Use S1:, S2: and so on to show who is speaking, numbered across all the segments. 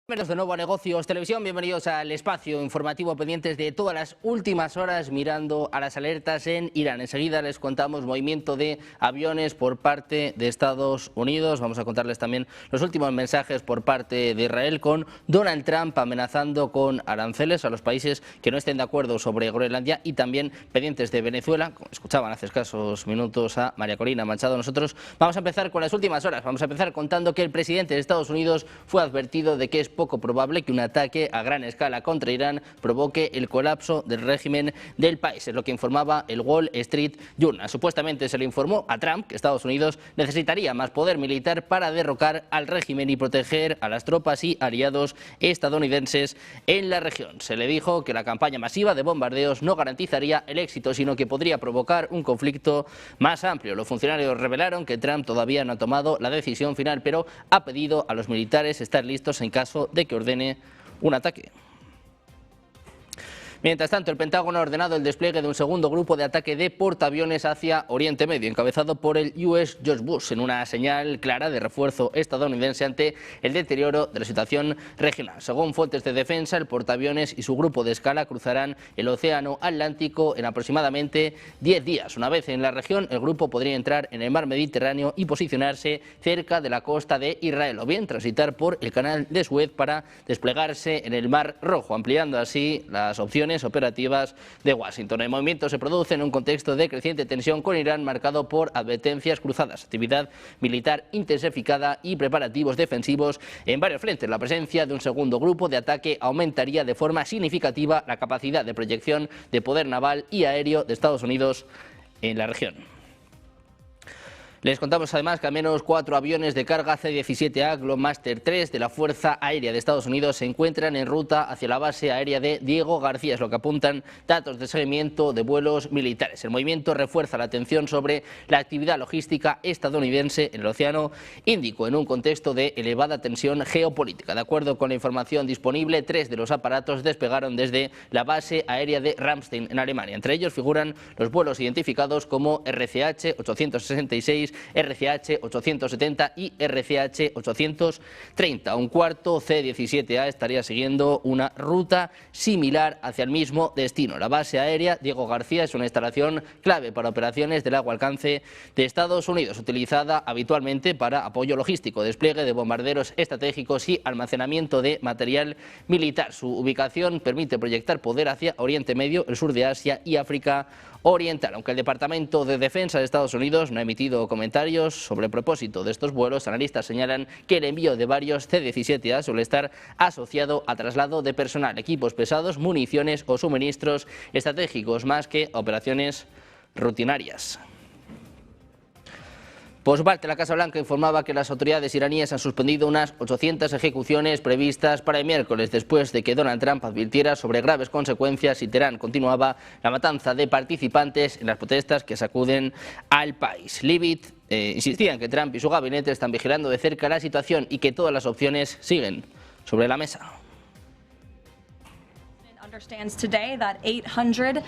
S1: Bienvenidos de nuevo a Negocios Televisión, bienvenidos al espacio informativo pendientes de todas las últimas horas mirando a las alertas en Irán. Enseguida les contamos movimiento de aviones por parte de Estados Unidos. Vamos a contarles también los últimos mensajes por parte de Israel con Donald Trump amenazando con aranceles a los países que no estén de acuerdo sobre Groenlandia y también pendientes de Venezuela. Como escuchaban hace escasos minutos a María Corina Machado, nosotros vamos a empezar con las últimas horas. Vamos a empezar contando que el presidente de Estados Unidos fue advertido de que es poco probable que un ataque a gran escala contra Irán provoque el colapso del régimen del país. Es lo que informaba el Wall Street Journal. Supuestamente se le informó a Trump que Estados Unidos necesitaría más poder militar para derrocar al régimen y proteger a las tropas y aliados estadounidenses en la región. Se le dijo que la campaña masiva de bombardeos no garantizaría el éxito, sino que podría provocar un conflicto más amplio. Los funcionarios revelaron que Trump todavía no ha tomado la decisión final, pero ha pedido a los militares estar listos en caso de que ordene un ataque. Mientras tanto, el Pentágono ha ordenado el despliegue de un segundo grupo de ataque de portaaviones hacia Oriente Medio, encabezado por el US George Bush, en una señal clara de refuerzo estadounidense ante el deterioro de la situación regional. Según fuentes de defensa, el portaaviones y su grupo de escala cruzarán el Océano Atlántico en aproximadamente 10 días. Una vez en la región, el grupo podría entrar en el mar Mediterráneo y posicionarse cerca de la costa de Israel, o bien transitar por el canal de Suez para desplegarse en el mar Rojo, ampliando así las opciones operativas de Washington. El movimiento se produce en un contexto de creciente tensión con Irán, marcado por advertencias cruzadas, actividad militar intensificada y preparativos defensivos en varios frentes. La presencia de un segundo grupo de ataque aumentaría de forma significativa la capacidad de proyección de poder naval y aéreo de Estados Unidos en la región. Les contamos además que al menos 4 aviones de carga C-17A Globemaster III de la Fuerza Aérea de Estados Unidos se encuentran en ruta hacia la base aérea de Diego García, es lo que apuntan datos de seguimiento de vuelos militares. El movimiento refuerza la atención sobre la actividad logística estadounidense en el Océano Índico, en un contexto de elevada tensión geopolítica. De acuerdo con la información disponible, 3 de los aparatos despegaron desde la base aérea de Ramstein, en Alemania. Entre ellos figuran los vuelos identificados como RCH-866, RCH-870 y RCH-830. Un cuarto C-17A estaría siguiendo una ruta similar hacia el mismo destino. La base aérea Diego García es una instalación clave para operaciones de largo alcance de Estados Unidos, utilizada habitualmente para apoyo logístico, despliegue de bombarderos estratégicos y almacenamiento de material militar. Su ubicación permite proyectar poder hacia Oriente Medio, el sur de Asia y África Oriental. Aunque el Departamento de Defensa de Estados Unidos no ha emitido comentarios sobre el propósito de estos vuelos, analistas señalan que el envío de varios C-17A suele estar asociado a traslado de personal, equipos pesados, municiones o suministros estratégicos, más que operaciones rutinarias. Por su parte, la Casa Blanca informaba que las autoridades iraníes han suspendido unas 800 ejecuciones previstas para el miércoles, después de que Donald Trump advirtiera sobre graves consecuencias si Teherán continuaba la matanza de participantes en las protestas que sacuden al país. Leavitt insistía en que Trump y su gabinete están vigilando de cerca la situación y que todas las opciones siguen sobre la mesa.
S2: Understands today that 800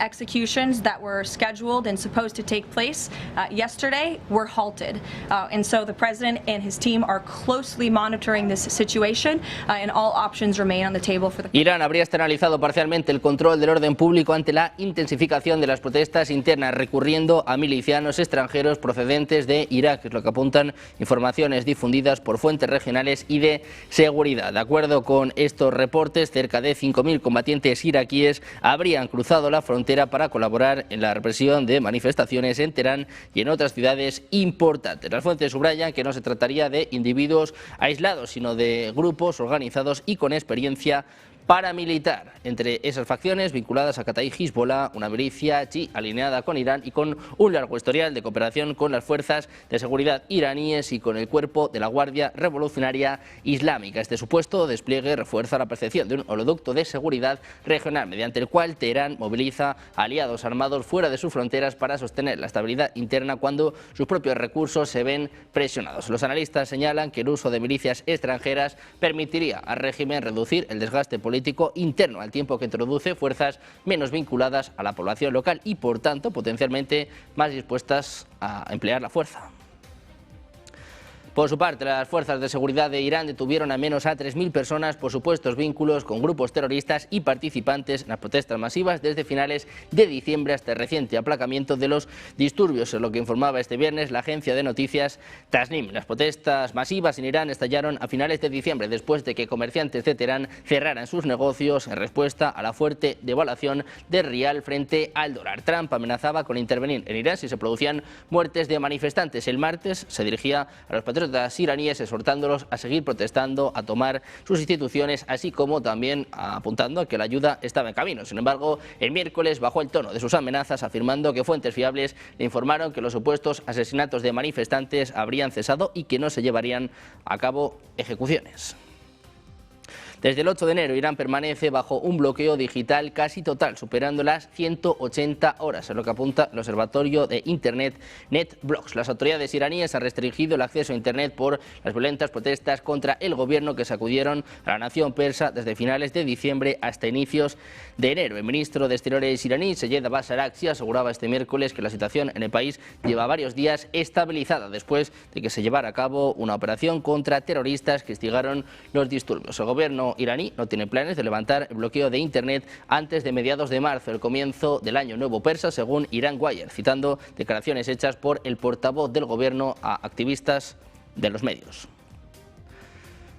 S2: executions that were scheduled and supposed to take place yesterday were halted. And so the president and his team are closely monitoring this situation and all options remain on the table for the...
S1: Irán habría externalizado parcialmente el control del orden público ante la intensificación de las protestas internas, recurriendo a milicianos extranjeros procedentes de Irak, es lo que apuntan informaciones difundidas por fuentes regionales y de seguridad. De acuerdo con estos reportes, cerca de 5.000 combatientes iraquíes habrían cruzado la frontera para colaborar en la represión de manifestaciones en Teherán y en otras ciudades importantes. Las fuentes subrayan que no se trataría de individuos aislados, sino de grupos organizados y con experiencia paramilitar. Entre esas facciones vinculadas a Kata'ib Hezbollah, una milicia chií alineada con Irán y con un largo historial de cooperación con las fuerzas de seguridad iraníes y con el cuerpo de la Guardia Revolucionaria Islámica. Este supuesto despliegue refuerza la percepción de un oleoducto de seguridad regional, mediante el cual Teherán moviliza aliados armados fuera de sus fronteras para sostener la estabilidad interna cuando sus propios recursos se ven presionados. Los analistas señalan que el uso de milicias extranjeras permitiría al régimen reducir el desgaste político interno, al tiempo que introduce fuerzas menos vinculadas a la población local y, por tanto, potencialmente más dispuestas a emplear la fuerza. Por su parte, las fuerzas de seguridad de Irán detuvieron al menos a 3.000 personas por supuestos vínculos con grupos terroristas y participantes en las protestas masivas desde finales de diciembre hasta el reciente aplacamiento de los disturbios, es lo que informaba este viernes la agencia de noticias Tasnim. Las protestas masivas en Irán estallaron a finales de diciembre después de que comerciantes de Teherán cerraran sus negocios en respuesta a la fuerte devaluación del rial frente al dólar. Trump amenazaba con intervenir en Irán si se producían muertes de manifestantes. El martes se dirigía a los patriotas iraníes exhortándolos a seguir protestando, a tomar sus instituciones, así como también apuntando a que la ayuda estaba en camino. Sin embargo, el miércoles bajó el tono de sus amenazas, afirmando que fuentes fiables le informaron que los supuestos asesinatos de manifestantes habrían cesado y que no se llevarían a cabo ejecuciones. Desde el 8 de enero, Irán permanece bajo un bloqueo digital casi total, superando las 180 horas, es lo que apunta el observatorio de Internet NetBlocks. Las autoridades iraníes han restringido el acceso a Internet por las violentas protestas contra el gobierno que sacudieron a la nación persa desde finales de diciembre hasta inicios de enero. El ministro de Exteriores iraní, Seyed Abbas Araghchi, aseguraba este miércoles que la situación en el país lleva varios días estabilizada después de que se llevara a cabo una operación contra terroristas que instigaron los disturbios. El gobierno iraní no tiene planes de levantar el bloqueo de Internet antes de mediados de marzo, el comienzo del año nuevo persa, según Iran Wire, citando declaraciones hechas por el portavoz del gobierno a activistas de los medios.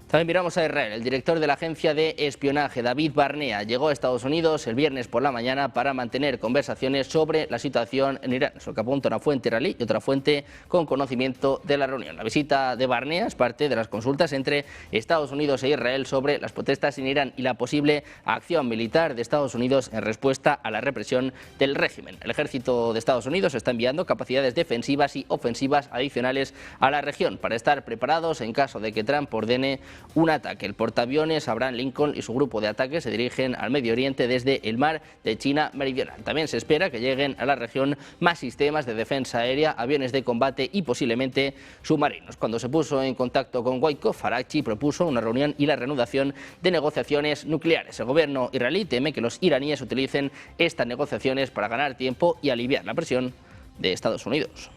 S1: También miramos a Israel. El director de la agencia de espionaje, David Barnea, llegó a Estados Unidos el viernes por la mañana para mantener conversaciones sobre la situación en Irán. Es lo que apunta una fuente israelí y otra fuente con conocimiento de la reunión. La visita de Barnea es parte de las consultas entre Estados Unidos e Israel sobre las protestas en Irán y la posible acción militar de Estados Unidos en respuesta a la represión del régimen. El ejército de Estados Unidos está enviando capacidades defensivas y ofensivas adicionales a la región para estar preparados en caso de que Trump ordene un ataque. El portaaviones Abraham Lincoln y su grupo de ataque se dirigen al Medio Oriente desde el mar de China Meridional. También se espera que lleguen a la región más sistemas de defensa aérea, aviones de combate y posiblemente submarinos. Cuando se puso en contacto con Wyckoff, Araghchi propuso una reunión y la reanudación de negociaciones nucleares. El gobierno israelí teme que los iraníes utilicen estas negociaciones para ganar tiempo y aliviar la presión de Estados Unidos.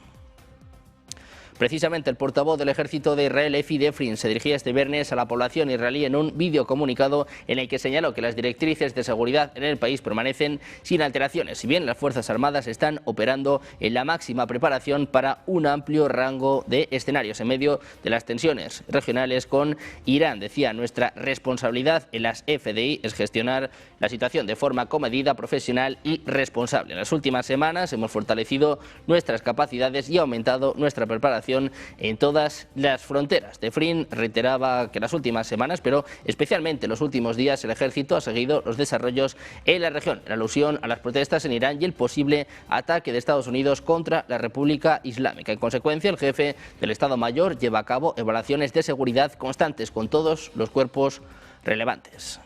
S1: Precisamente el portavoz del ejército de Israel, Efi Defrin, se dirigía este viernes a la población israelí en un videocomunicado en el que señaló que las directrices de seguridad en el país permanecen sin alteraciones, si bien las Fuerzas Armadas están operando en la máxima preparación para un amplio rango de escenarios en medio de las tensiones regionales con Irán. Decía, nuestra responsabilidad en las FDI es gestionar la situación de forma comedida, profesional y responsable. En las últimas semanas hemos fortalecido nuestras capacidades y aumentado nuestra preparación en todas las fronteras. Defrin reiteraba que las últimas semanas, pero especialmente los últimos días, el ejército ha seguido los desarrollos en la región, en alusión a las protestas en Irán y el posible ataque de Estados Unidos contra la República Islámica. En consecuencia, el jefe del Estado Mayor lleva a cabo evaluaciones de seguridad constantes con todos los cuerpos relevantes.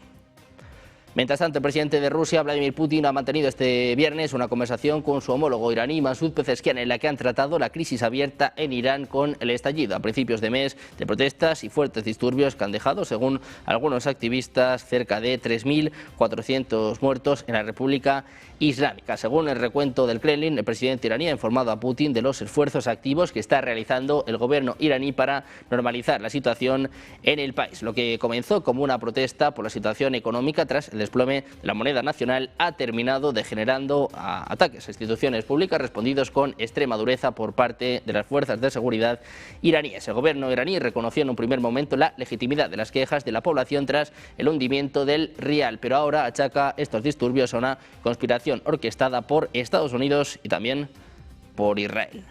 S1: Mientras tanto, el presidente de Rusia, Vladimir Putin, ha mantenido este viernes una conversación con su homólogo iraní, Masoud Pezeshkian, en la que han tratado la crisis abierta en Irán con el estallido a principios de mes de protestas y fuertes disturbios que han dejado, según algunos activistas, cerca de 3.400 muertos en la República Islámica. Según el recuento del Kremlin, el presidente iraní ha informado a Putin de los esfuerzos activos que está realizando el gobierno iraní para normalizar la situación en el país. Lo que comenzó como una protesta por la situación económica tras el desplome de la moneda nacional ha terminado degenerando a ataques a instituciones públicas respondidos con extrema dureza por parte de las fuerzas de seguridad iraníes. El gobierno iraní reconoció en un primer momento la legitimidad de las quejas de la población tras el hundimiento del rial, pero ahora achaca estos disturbios a una conspiración orquestada por Estados Unidos y también por Israel.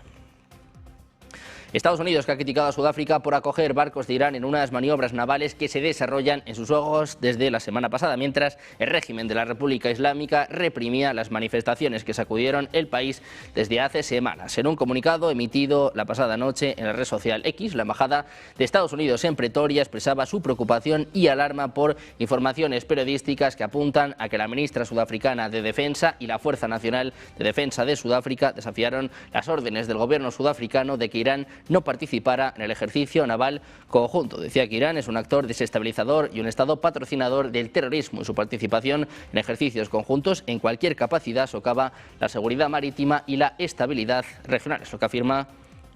S1: Estados Unidos, que ha criticado a Sudáfrica por acoger barcos de Irán en unas maniobras navales que se desarrollan en sus ojos desde la semana pasada, mientras el régimen de la República Islámica reprimía las manifestaciones que sacudieron el país desde hace semanas. En un comunicado emitido la pasada noche en la red social X, la embajada de Estados Unidos en Pretoria expresaba su preocupación y alarma por informaciones periodísticas que apuntan a que la ministra sudafricana de Defensa y la Fuerza Nacional de Defensa de Sudáfrica desafiaron las órdenes del gobierno sudafricano de que Irán no participara en el ejercicio naval conjunto. Decía que Irán es un actor desestabilizador y un estado patrocinador del terrorismo y su participación en ejercicios conjuntos en cualquier capacidad socava la seguridad marítima y la estabilidad regional. Es lo que afirma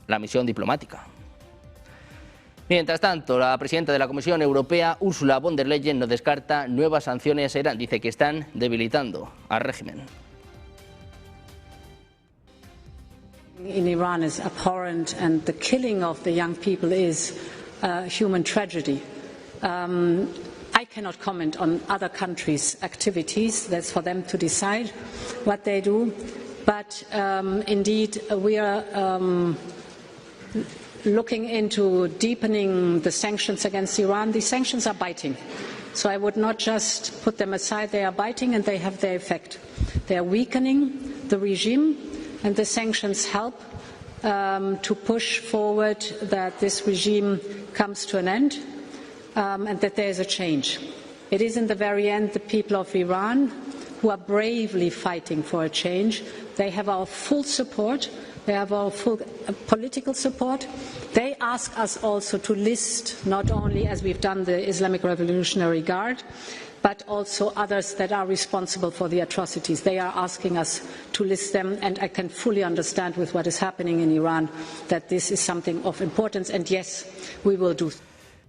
S1: la misión diplomática. Mientras tanto, la presidenta de la Comisión Europea, Ursula von der Leyen, no descarta nuevas sanciones a Irán. Dice que están debilitando al régimen.
S3: In Iran is abhorrent, and the killing of the young people is a human tragedy. I cannot comment on other countries' activities. That's for them to decide what they do. But indeed, we are looking into deepening the sanctions against Iran. These sanctions are biting. So I would not just put them aside. They are biting and they have their effect. They are weakening the regime, and the sanctions help to push forward that this regime comes to an end and that there is a change. It is in the very end the people of Iran who are bravely fighting for a change. They have our full support. They have our full political support. They ask us also to list not only, as we've done, the Islamic Revolutionary Guard, but also others that are responsible for the atrocities. They are asking us to list them, and I can fully understand with what is happening in Iran that this is something of importance, and yes, we will do.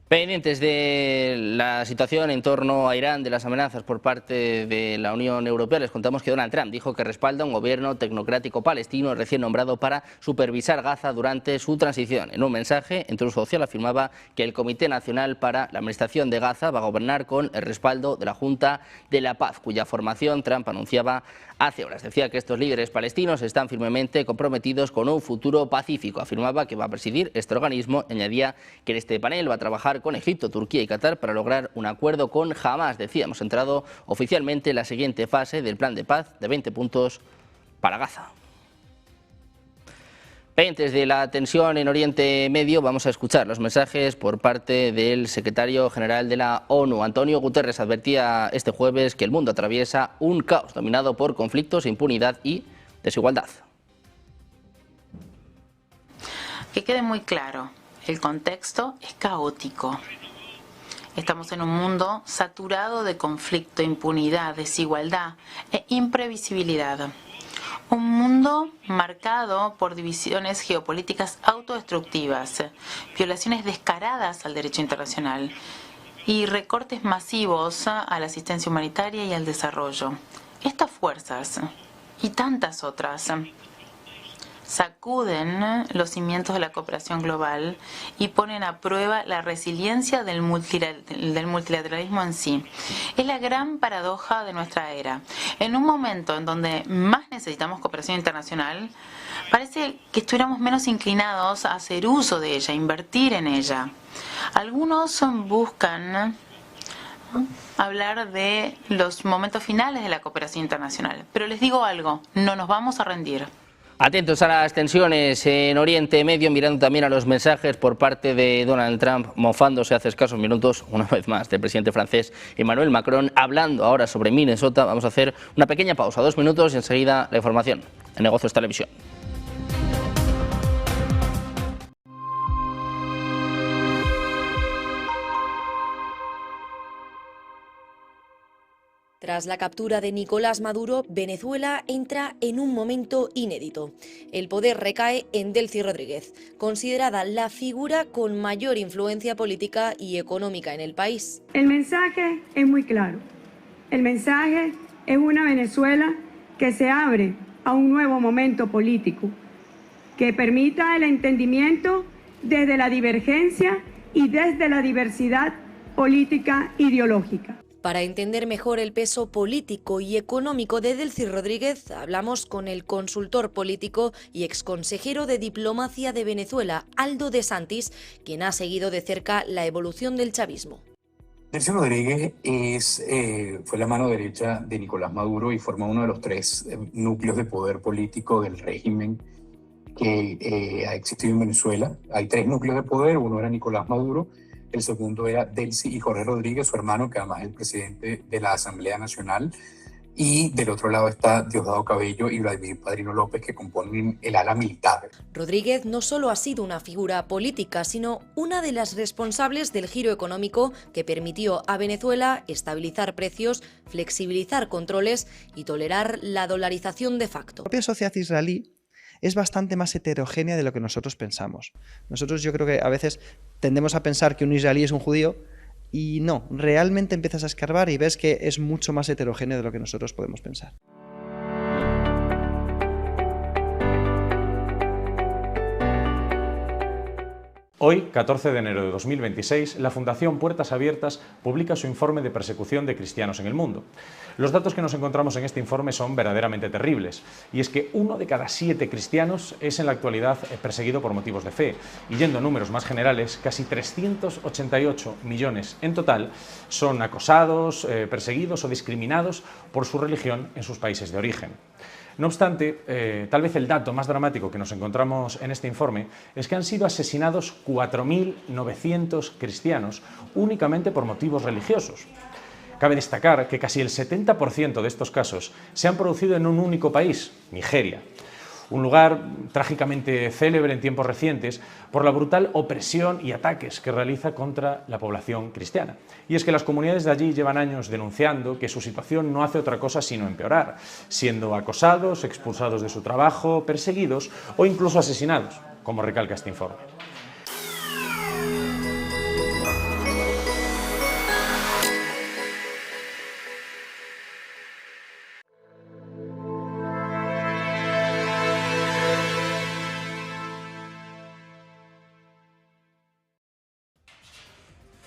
S1: Pendientes de la situación en torno a Irán, de las amenazas por parte de la Unión Europea, les contamos que Donald Trump dijo que respalda un gobierno tecnocrático palestino recién nombrado para supervisar Gaza durante su transición. En un mensaje en Truth Social afirmaba que el Comité Nacional para la Administración de Gaza va a gobernar con el respaldo de la Junta de la Paz, cuya formación Trump anunciaba hace horas. Decía que estos líderes palestinos están firmemente comprometidos con un futuro pacífico. Afirmaba que va a presidir este organismo. Añadía que en este panel va a trabajar con Egipto, Turquía y Qatar para lograr un acuerdo con Hamás. Decía, hemos entrado oficialmente en la siguiente fase del plan de paz de 20 puntos para Gaza. Pendientes de la tensión en Oriente Medio, vamos a escuchar los mensajes por parte del secretario general de la ONU. Antonio Guterres advertía este jueves que el mundo atraviesa un caos dominado por conflictos, impunidad y desigualdad.
S4: Que quede muy claro, el contexto es caótico. Estamos en un mundo saturado de conflicto, impunidad, desigualdad e imprevisibilidad. Un mundo marcado por divisiones geopolíticas autodestructivas, violaciones descaradas al derecho internacional y recortes masivos a la asistencia humanitaria y al desarrollo. Estas fuerzas y tantas otras sacuden los cimientos de la cooperación global y ponen a prueba la resiliencia del multilateralismo en sí. Es la gran paradoja de nuestra era. En un momento en donde más necesitamos cooperación internacional, parece que estuviéramos menos inclinados a hacer uso de ella, a invertir en ella. Algunos buscan hablar de los momentos finales de la cooperación internacional, pero les digo algo, no nos vamos a rendir.
S1: Atentos a las tensiones en Oriente Medio, mirando también a los mensajes por parte de Donald Trump, mofándose hace escasos minutos, una vez más, del presidente francés Emmanuel Macron, hablando ahora sobre Minnesota. Vamos a hacer una pequeña pausa, 2 minutos, y enseguida la información en Negocios Televisión.
S5: Tras la captura de Nicolás Maduro, Venezuela entra en un momento inédito. El poder recae en Delcy Rodríguez, considerada la figura con mayor influencia política y económica en el país.
S6: El mensaje es muy claro. El mensaje es una Venezuela que se abre a un nuevo momento político, que permita el entendimiento desde la divergencia y desde la diversidad política ideológica.
S5: Para entender mejor el peso político y económico de Delcy Rodríguez, hablamos con el consultor político y exconsejero de diplomacia de Venezuela, Aldo de Santis, quien ha seguido de cerca la evolución del chavismo.
S7: Delcy Rodríguez fue la mano derecha de Nicolás Maduro y forma uno de los 3 núcleos de poder político del régimen que ha existido en Venezuela. Hay 3 núcleos de poder, uno era Nicolás Maduro, el segundo era Delcy y Jorge Rodríguez, su hermano, que además es el presidente de la Asamblea Nacional, y del otro lado está Diosdado Cabello y Vladimir Padrino López, que componen el ala militar.
S5: Rodríguez no solo ha sido una figura política, sino una de las responsables del giro económico que permitió a Venezuela estabilizar precios, flexibilizar controles y tolerar la dolarización de facto.
S8: La propia sociedad israelí es bastante más heterogénea de lo que nosotros pensamos. Nosotros yo creo que a veces tendemos a pensar que un israelí es un judío y no, realmente empiezas a escarbar y ves que es mucho más heterogéneo de lo que nosotros podemos pensar.
S9: Hoy, 14 de enero de 2026, la Fundación Puertas Abiertas publica su informe de persecución de cristianos en el mundo. Los datos que nos encontramos en este informe son verdaderamente terribles, y es que 1 de cada 7 cristianos es en la actualidad perseguido por motivos de fe, y yendo a números más generales, casi 388 millones en total son acosados, perseguidos o discriminados por su religión en sus países de origen. No obstante, tal vez el dato más dramático que nos encontramos en este informe es que han sido asesinados 4.900 cristianos únicamente por motivos religiosos. Cabe destacar que casi el 70% de estos casos se han producido en un único país, Nigeria, un lugar trágicamente célebre en tiempos recientes por la brutal opresión y ataques que realiza contra la población cristiana. Y es que las comunidades de allí llevan años denunciando que su situación no hace otra cosa sino empeorar, siendo acosados, expulsados de su trabajo, perseguidos o incluso asesinados, como recalca este informe.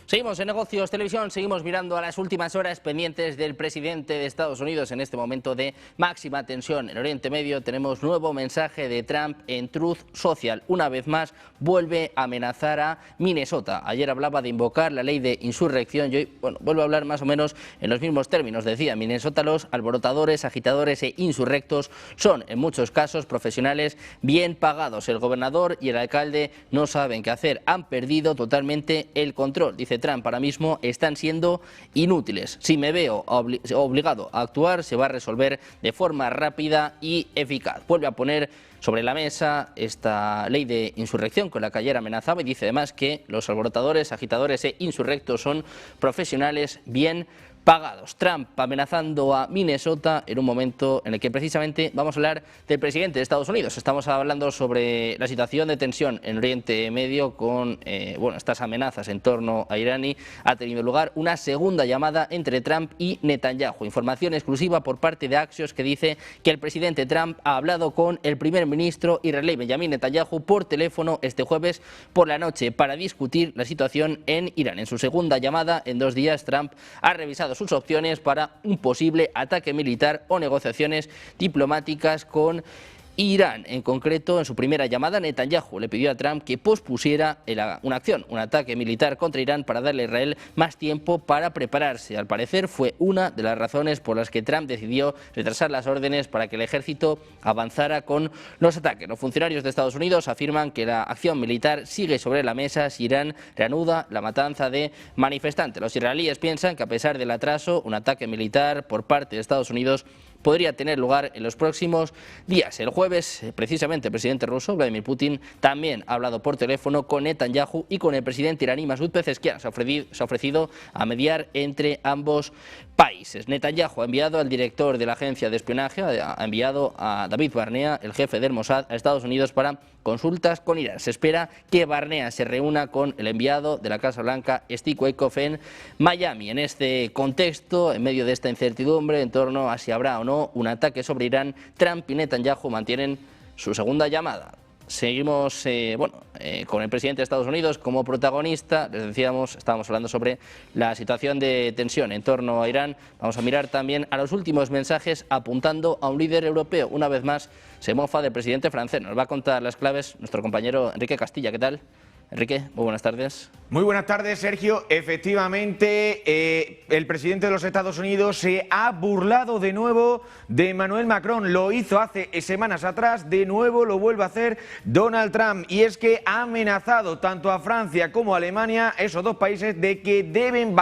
S1: Seguimos en Negocios Televisión, seguimos mirando a las últimas horas pendientes del presidente de Estados Unidos en este momento de máxima tensión en Oriente Medio. Tenemos nuevo mensaje de Trump en Truth Social. Una vez más vuelve a amenazar a Minnesota. Ayer hablaba de invocar la ley de insurrección y hoy vuelve a hablar más o menos en los mismos términos. Decía, en Minnesota los alborotadores, agitadores e insurrectos son en muchos casos profesionales bien pagados. El gobernador y el alcalde no saben qué hacer, han perdido totalmente el control. Dice Trump, ahora mismo están siendo inútiles. Si me veo obligado a actuar, se va a resolver de forma rápida y eficaz. Vuelve a poner sobre la mesa esta ley de insurrección con la que ayer amenazaba y dice además que los alborotadores, agitadores e insurrectos son profesionales bien pagados. Trump amenazando a Minnesota en un momento en el que precisamente vamos a hablar del presidente de Estados Unidos. Estamos hablando sobre la situación de tensión en Oriente Medio con estas amenazas en torno a Irán y ha tenido lugar una segunda llamada entre Trump y Netanyahu. Información exclusiva por parte de Axios que dice que el presidente Trump ha hablado con el primer ministro israelí Benjamin Netanyahu por teléfono este jueves por la noche para discutir la situación en Irán. En su segunda llamada en 2 días, Trump ha revisado sus opciones para un posible ataque militar o negociaciones diplomáticas con Irán. En concreto, en su primera llamada, Netanyahu le pidió a Trump que pospusiera una acción, un ataque militar contra Irán para darle a Israel más tiempo para prepararse. Al parecer fue una de las razones por las que Trump decidió retrasar las órdenes para que el ejército avanzara con los ataques. Los funcionarios de Estados Unidos afirman que la acción militar sigue sobre la mesa si Irán reanuda la matanza de manifestantes. Los israelíes piensan que a pesar del atraso, un ataque militar por parte de Estados Unidos podría tener lugar en los próximos días. El jueves, precisamente, el presidente ruso, Vladimir Putin, también ha hablado por teléfono con Netanyahu y con el presidente iraní Masoud Pezeshkian. Se ha ofrecido a mediar entre ambos países. Netanyahu ha enviado al director de la agencia de espionaje, ha enviado a David Barnea, el jefe del Mossad, a Estados Unidos para consultas con Irán. Se espera que Barnea se reúna con el enviado de la Casa Blanca, Steve Witkoff, en Miami. En este contexto, en medio de esta incertidumbre en torno a si habrá o no un ataque sobre Irán, Trump y Netanyahu mantienen su segunda llamada. Seguimos con el presidente de Estados Unidos como protagonista. Les decíamos, estábamos hablando sobre la situación de tensión en torno a Irán. Vamos a mirar también a los últimos mensajes apuntando a un líder europeo. Una vez más se mofa del presidente francés. Nos va a contar las claves nuestro compañero Enrique Castilla. ¿Qué tal? Enrique, muy buenas tardes.
S10: Muy buenas tardes, Sergio. Efectivamente, el presidente de los Estados Unidos se ha burlado de nuevo de Emmanuel Macron. Lo hizo hace semanas atrás, de nuevo lo vuelve a hacer Donald Trump. Y es que ha amenazado tanto a Francia como a Alemania, esos dos países, de que deben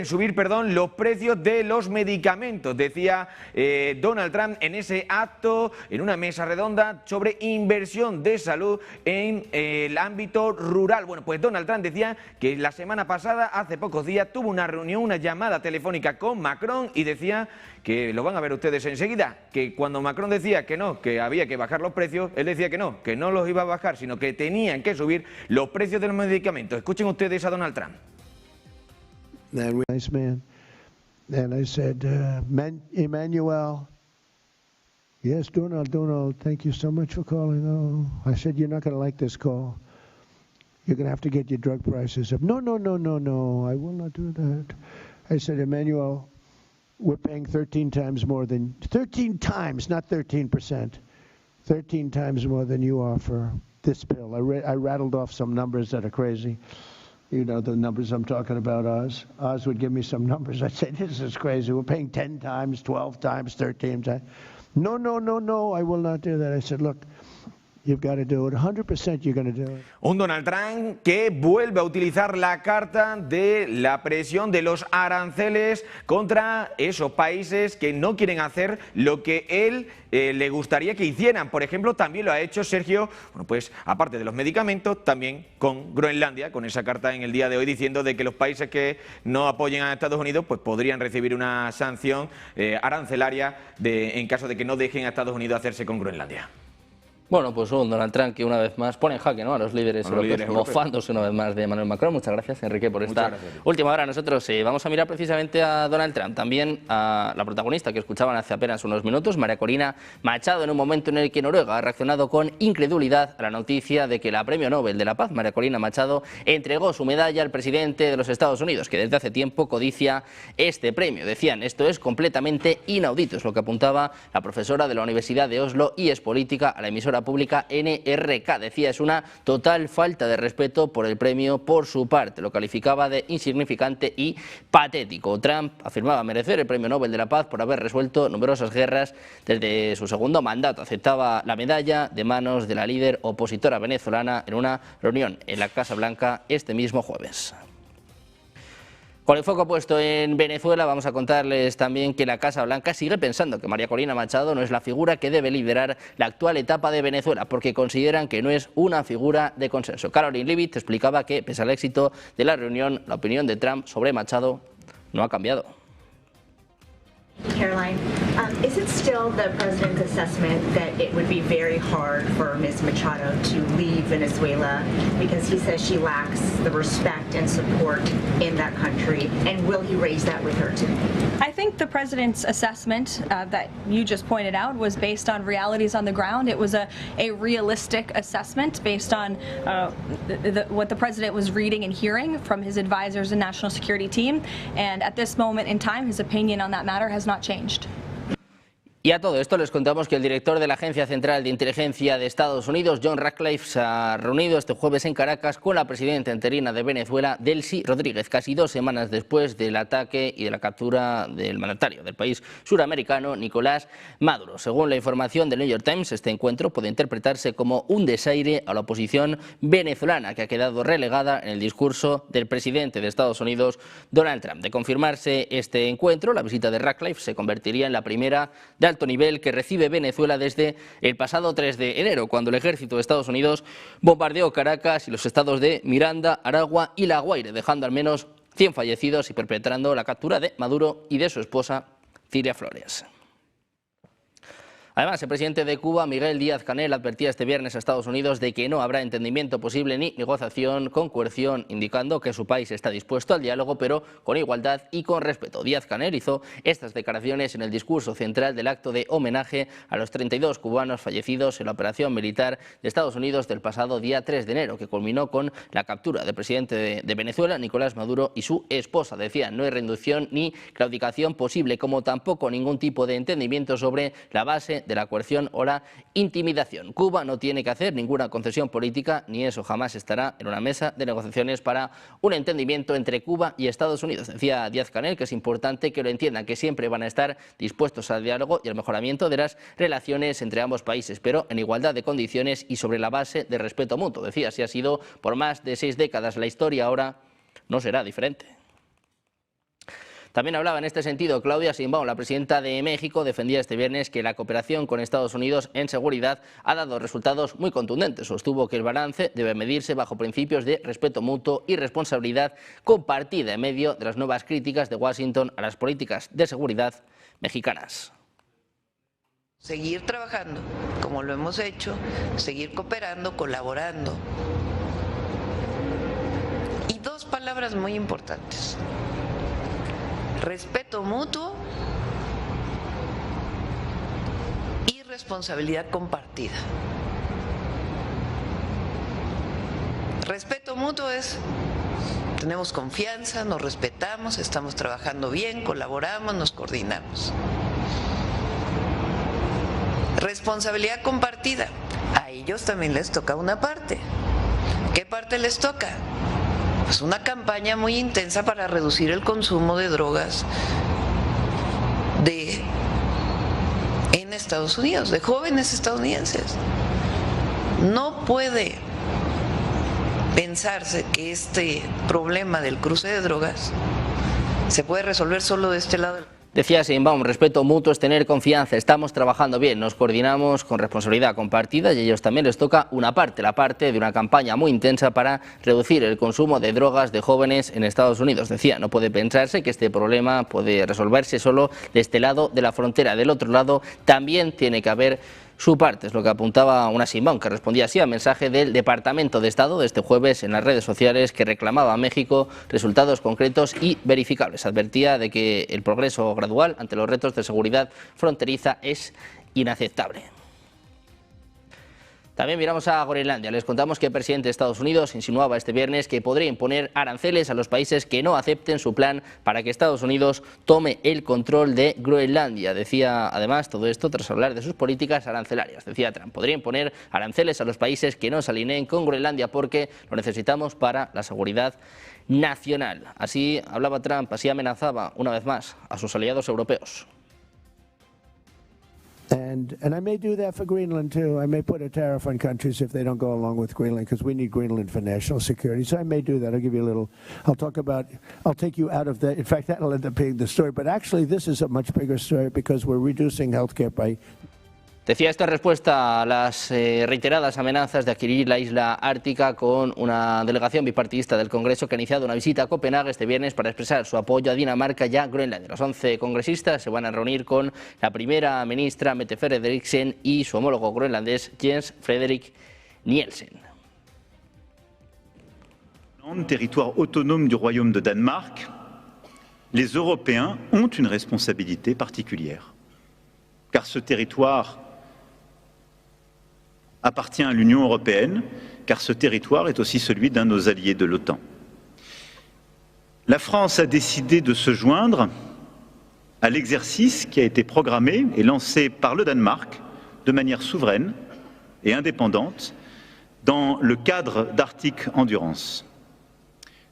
S10: subir los precios de los medicamentos. Decía Donald Trump en ese acto, en una mesa redonda sobre inversión de salud en ámbito rural. Bueno, pues Donald Trump decía que la semana pasada, hace pocos días, tuvo una reunión, una llamada telefónica con Macron y decía que lo van a ver ustedes enseguida, que cuando Macron decía que no, que había que bajar los precios, él decía que no los iba a bajar, sino que tenían que subir los precios de los medicamentos. Escuchen ustedes a Donald Trump.
S11: Nice man. And I said, Emmanuel, yes, Donald, thank you so much for calling. Oh, I said, you're not going to like this call. You're going to have to get your drug prices up. No, I will not do that. I said, Emmanuel, we're paying 13 times more than, 13 times, not 13%, 13 times more than you are for this pill. I rattled off some numbers that are crazy. You know the numbers I'm talking about, Oz. Oz would give me some numbers. I'd say, this is crazy. We're paying 10 times, 12 times, 13 times. No, I will not do that. I said, look, you've got to do it. 100% you're going to do it.
S10: Un Donald Trump que vuelve a utilizar la carta de la presión de los aranceles contra esos países que no quieren hacer lo que él le gustaría que hicieran. Por ejemplo, también lo ha hecho Sergio, bueno, pues aparte de los medicamentos, también con Groenlandia, con esa carta en el día de hoy diciendo de que los países que no apoyen a Estados Unidos pues podrían recibir una sanción arancelaria en caso de que no dejen a Estados Unidos hacerse con Groenlandia.
S1: Bueno, pues un Donald Trump que una vez más pone en jaque, ¿no?, a los líderes europeos, mofándose una vez más de Emmanuel Macron. Muchas gracias, Enrique, por esta última hora. Nosotros vamos a mirar precisamente a Donald Trump, también a la protagonista que escuchaban hace apenas unos minutos, María Corina Machado, en un momento en el que Noruega ha reaccionado con incredulidad a la noticia de que la Premio Nobel de la Paz, María Corina Machado, entregó su medalla al presidente de los Estados Unidos, que desde hace tiempo codicia este premio. Decían, esto es completamente inaudito, es lo que apuntaba la profesora de la Universidad de Oslo y es política a la emisora pública NRK. Decía, es una total falta de respeto por el premio por su parte. Lo calificaba de insignificante y patético. Trump afirmaba merecer el Premio Nobel de la Paz por haber resuelto numerosas guerras desde su segundo mandato. Aceptaba la medalla de manos de la líder opositora venezolana en una reunión en la Casa Blanca este mismo jueves. Con el foco puesto en Venezuela, vamos a contarles también que la Casa Blanca sigue pensando que María Corina Machado no es la figura que debe liderar la actual etapa de Venezuela, porque consideran que no es una figura de consenso. Caroline Leavitt explicaba que, pese al éxito de la reunión, la opinión de Trump sobre Machado no ha cambiado.
S12: Caroline, is it still the president's assessment that it would be very hard for Ms. Machado to leave Venezuela because he says she lacks the respect and support in that country? And will he raise that with her too?
S2: I think the president's assessment that you just pointed out was based on realities on the ground. It was a realistic assessment based on what the president was reading and hearing from his advisors and national security team. And at this moment in time, his opinion on that matter has not changed.
S1: Y a todo esto les contamos que el director de la Agencia Central de Inteligencia de Estados Unidos, John Ratcliffe, se ha reunido este jueves en Caracas con la presidenta interina de Venezuela, Delcy Rodríguez, casi 2 semanas después del ataque y de la captura del mandatario del país suramericano, Nicolás Maduro. Según la información del New York Times, este encuentro puede interpretarse como un desaire a la oposición venezolana, que ha quedado relegada en el discurso del presidente de Estados Unidos, Donald Trump. De confirmarse este encuentro, la visita de Ratcliffe se convertiría en la primera de alto nivel que recibe Venezuela desde el pasado 3 de enero, cuando el ejército de Estados Unidos bombardeó Caracas y los estados de Miranda, Aragua y La Guaira, dejando al menos 100 fallecidos y perpetrando la captura de Maduro y de su esposa, Ciria Flores. Además, el presidente de Cuba, Miguel Díaz-Canel, advertía este viernes a Estados Unidos de que no habrá entendimiento posible ni negociación con coerción, indicando que su país está dispuesto al diálogo, pero con igualdad y con respeto. Díaz-Canel hizo estas declaraciones en el discurso central del acto de homenaje a los 32 cubanos fallecidos en la operación militar de Estados Unidos del pasado día 3 de enero, que culminó con la captura del presidente de Venezuela, Nicolás Maduro, y su esposa. Decía, no hay reducción ni claudicación posible, como tampoco ningún tipo de entendimiento sobre la base de la coerción o la intimidación. Cuba no tiene que hacer ninguna concesión política, ni eso jamás estará en una mesa de negociaciones para un entendimiento entre Cuba y Estados Unidos. Decía Díaz-Canel que es importante que lo entiendan, que siempre van a estar dispuestos al diálogo y al mejoramiento de las relaciones entre ambos países, pero en igualdad de condiciones y sobre la base de respeto mutuo. Decía, si ha sido por más de 6 décadas la historia, ahora no será diferente. También hablaba en este sentido Claudia Sheinbaum, la presidenta de México, defendía este viernes que la cooperación con Estados Unidos en seguridad ha dado resultados muy contundentes. Sostuvo que el balance debe medirse bajo principios de respeto mutuo y responsabilidad compartida en medio de las nuevas críticas de Washington a las políticas de seguridad mexicanas.
S13: Seguir trabajando como lo hemos hecho, seguir cooperando, colaborando. Y dos palabras muy importantes: respeto mutuo y responsabilidad compartida. Respeto mutuo es: tenemos confianza, nos respetamos, estamos trabajando bien, colaboramos, nos coordinamos. Responsabilidad compartida: a ellos también les toca una parte. ¿Qué parte les toca? Pues una campaña muy intensa para reducir el consumo de drogas en Estados Unidos, de jóvenes estadounidenses. No puede pensarse que este problema del cruce de drogas se puede resolver solo de este lado.
S1: Decía Sheinbaum, respeto mutuo es tener confianza, estamos trabajando bien, nos coordinamos con responsabilidad compartida y a ellos también les toca una parte, la parte de una campaña muy intensa para reducir el consumo de drogas de jóvenes en Estados Unidos. Decía, no puede pensarse que este problema puede resolverse solo de este lado de la frontera, del otro lado también tiene que haber su parte, es lo que apuntaba una Sheinbaum, que respondía así al mensaje del Departamento de Estado de este jueves en las redes sociales, que reclamaba a México resultados concretos y verificables. Advertía de que el progreso gradual ante los retos de seguridad fronteriza es inaceptable. También miramos a Groenlandia. Les contamos que el presidente de Estados Unidos insinuaba este viernes que podría imponer aranceles a los países que no acepten su plan para que Estados Unidos tome el control de Groenlandia. Decía además todo esto tras hablar de sus políticas arancelarias. Decía Trump, podría imponer aranceles a los países que no se alineen con Groenlandia porque lo necesitamos para la seguridad nacional. Así hablaba Trump, así amenazaba una vez más a sus aliados europeos.
S11: And I may do that for Greenland too. I may put a tariff on countries if they don't go along with Greenland, because we need Greenland for national security. So I may do that. I'll give you a little, I'll take you out of the, in fact, that'll end up being the story. But actually this is a much bigger story because we're reducing healthcare by...
S1: Decía esta respuesta a las reiteradas amenazas de adquirir la isla ártica con una delegación bipartidista del Congreso que ha iniciado una visita a Copenhague este viernes para expresar su apoyo a Dinamarca y a Groenlandia. Los 11 congresistas se van a reunir con la primera ministra Mette Frederiksen y su homólogo groenlandés Jens Frederik Nielsen.
S14: Territoire autonome du Royaume de Danemark, les Européens ont une responsabilité particulière, car ce territoire appartient à l'Union européenne, car ce territoire est aussi celui d'un de nos alliés de l'OTAN. La France a décidé de se joindre à l'exercice qui a été programmé et lancé par le Danemark de manière souveraine et indépendante dans le cadre d'Arctic Endurance.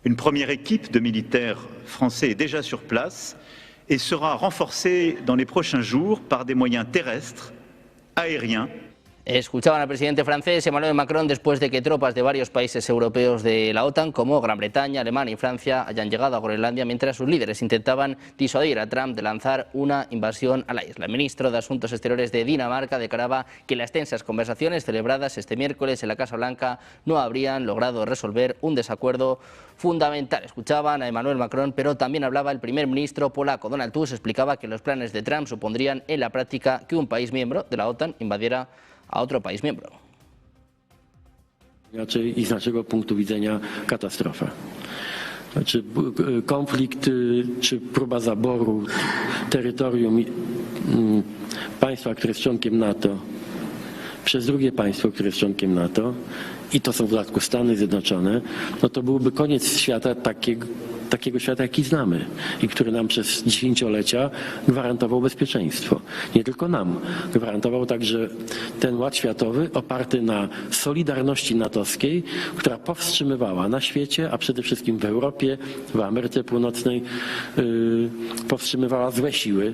S14: Une première équipe de militaires français est déjà sur place et sera renforcée dans les prochains jours par des moyens terrestres, aériens.
S1: Escuchaban al presidente francés Emmanuel Macron después de que tropas de varios países europeos de la OTAN, como Gran Bretaña, Alemania y Francia, hayan llegado a Groenlandia mientras sus líderes intentaban disuadir a Trump de lanzar una invasión a la isla. El ministro de Asuntos Exteriores de Dinamarca declaraba que las tensas conversaciones celebradas este miércoles en la Casa Blanca no habrían logrado resolver un desacuerdo fundamental. Escuchaban a Emmanuel Macron, pero también hablaba el primer ministro polaco. Donald Tusk explicaba que los planes de Trump supondrían en la práctica que un país miembro de la OTAN invadiera a otro país miembro.
S15: I z naszego punktu widzenia katastrofa. Znaczy konflikt czy próba zaboru terytorium państwa, które jest członkiem NATO, przez drugie państwo, które jest członkiem NATO, i to są w dodatku Stany Zjednoczone, no to byłby koniec świata takiego świata, jaki znamy i który nam przez dziesięciolecia gwarantował bezpieczeństwo. Nie tylko nam, gwarantował także ten ład światowy oparty na solidarności natowskiej, która powstrzymywała na świecie, a przede wszystkim w Europie, w Ameryce Północnej, powstrzymywała złe siły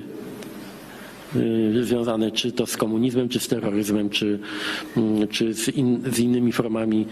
S15: związane czy to z komunizmem, czy z terroryzmem, czy z innymi formami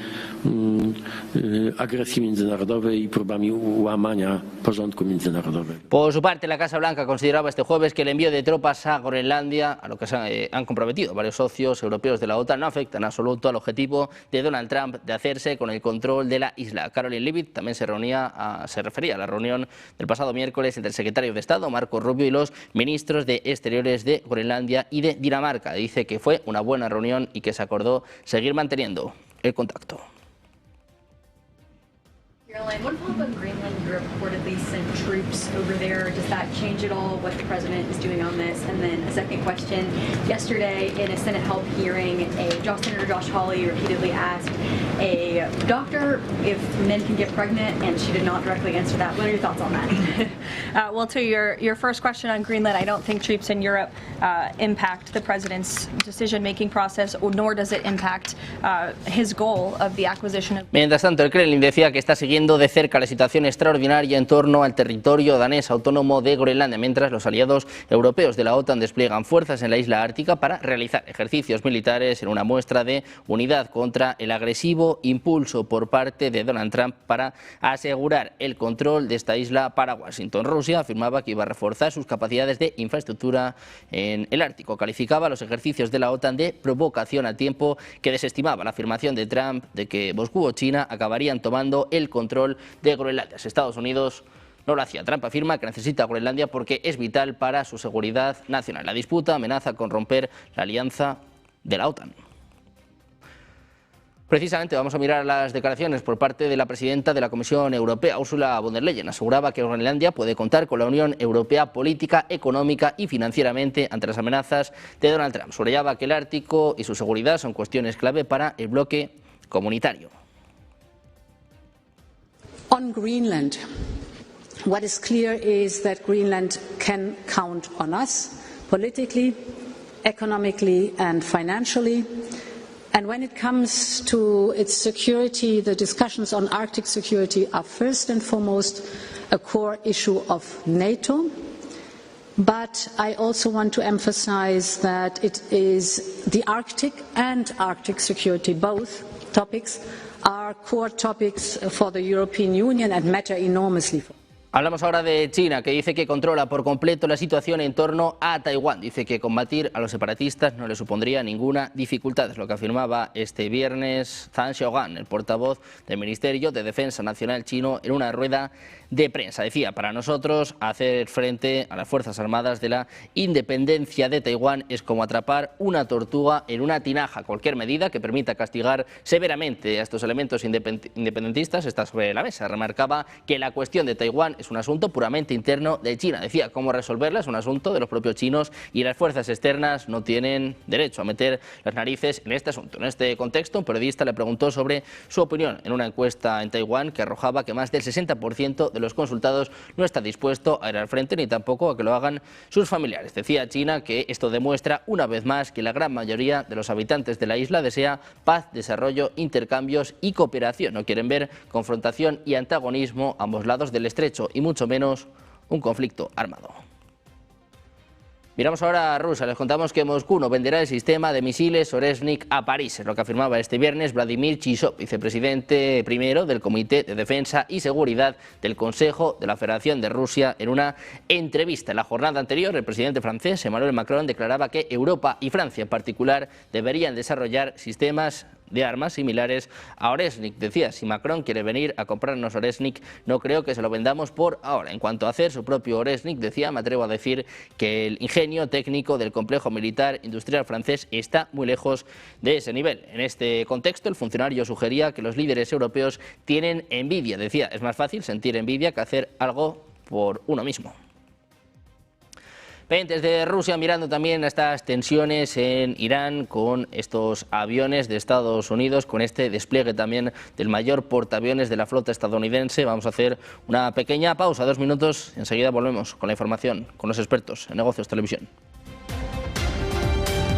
S15: agresji międzynarodowej i próbami łamania porządku międzynarodowego.
S1: Por su parte, la Casa Blanca consideraba este jueves que el envío de tropas a Groenlandia, a lo que se han comprometido varios socios europeos de la OTAN, no afecta en absoluto al objetivo de Donald Trump de hacerse con el control de la isla. Caroline Leavitt también se refería a la reunión del pasado miércoles entre el secretario de Estado, Marco Rubio, y los ministros de Exteriores de Groenlandia y de Dinamarca. Dice que fue una buena reunión y que se acordó seguir manteniendo el contacto.
S16: Caroline, what about Greenland? You reportedly sent troops over there. Does that change at all what the president is doing on this? And then a second question. Yesterday, in a Senate help hearing, Senator Josh Hawley repeatedly asked a doctor if men can get pregnant, and she did not directly answer that. What are your thoughts on that?
S2: Well, to your first question on Greenland, I don't think troops in Europe impact the president's decision-making process, nor does it impact his goal of the acquisition of...
S1: Mientras tanto, el Kremlin decía que está siguiendo de cerca la situación extraordinaria en torno al territorio danés autónomo de Groenlandia, mientras los aliados europeos de la OTAN despliegan fuerzas en la isla ártica para realizar ejercicios militares en una muestra de unidad contra el agresivo impulso por parte de Donald Trump para asegurar el control de esta isla para Washington. Rusia afirmaba que iba a reforzar sus capacidades de infraestructura en el Ártico. Calificaba los ejercicios de la OTAN de provocación a tiempo, que desestimaba la afirmación de Trump de que Moscú o China acabarían tomando el control de Groenlandia. Estados Unidos no lo hacía. Trump afirma que necesita Groenlandia porque es vital para su seguridad nacional. La disputa amenaza con romper la alianza de la OTAN. Precisamente vamos a mirar las declaraciones por parte de la presidenta de la Comisión Europea, Ursula von der Leyen. Aseguraba que Groenlandia puede contar con la Unión Europea política, económica y financieramente ante las amenazas de Donald Trump. Subrayaba que el Ártico y su seguridad son cuestiones clave para el bloque comunitario.
S3: On Greenland, what is clear is that Greenland can count on us politically, economically and financially. And when it comes to its security, the discussions on Arctic security are first and foremost a core issue of NATO. But I also want to emphasize that it is the Arctic and Arctic security, both topics, are core topics for the European Union and matter enormously.
S1: Hablamos ahora de China, que dice que controla por completo la situación en torno a Taiwán. Dice que combatir a los separatistas no le supondría ninguna dificultad. Es lo que afirmaba este viernes Zhang Xiaogan, el portavoz del Ministerio de Defensa Nacional chino, en una rueda de prensa. Decía, para nosotros hacer frente a las Fuerzas Armadas de la independencia de Taiwán es como atrapar una tortuga en una tinaja. Cualquier medida que permita castigar severamente a estos elementos independentistas está sobre la mesa. Remarcaba que la cuestión de Taiwán es un asunto puramente interno de China. Decía, cómo resolverla es un asunto de los propios chinos y las fuerzas externas no tienen derecho a meter las narices en este asunto. En este contexto, un periodista le preguntó sobre su opinión en una encuesta en Taiwán que arrojaba que más del 60% de los consultados no está dispuesto a ir al frente ni tampoco a que lo hagan sus familiares. Decía China que esto demuestra una vez más que la gran mayoría de los habitantes de la isla desea paz, desarrollo, intercambios y cooperación. No quieren ver confrontación y antagonismo a ambos lados del estrecho y mucho menos un conflicto armado. Miramos ahora a Rusia. Les contamos que Moscú no venderá el sistema de misiles Oresnik a París. Es lo que afirmaba este viernes Vladimir Chisov, vicepresidente primero del Comité de Defensa y Seguridad del Consejo de la Federación de Rusia, en una entrevista. En la jornada anterior, el presidente francés Emmanuel Macron declaraba que Europa y Francia en particular deberían desarrollar sistemas de armas similares a Oresnik. Decía, si Macron quiere venir a comprarnos Oresnik, no creo que se lo vendamos por ahora. En cuanto a hacer su propio Oresnik, decía, me atrevo a decir que el ingenio técnico del complejo militar industrial francés está muy lejos de ese nivel. En este contexto, el funcionario sugería que los líderes europeos tienen envidia. Decía, es más fácil sentir envidia que hacer algo por uno mismo. Desde Rusia, mirando también a estas tensiones en Irán con estos aviones de Estados Unidos, con este despliegue también del mayor portaaviones de la flota estadounidense. Vamos a hacer una pequeña pausa, 2 minutos, enseguida volvemos con la información, con los expertos en Negocios Televisión.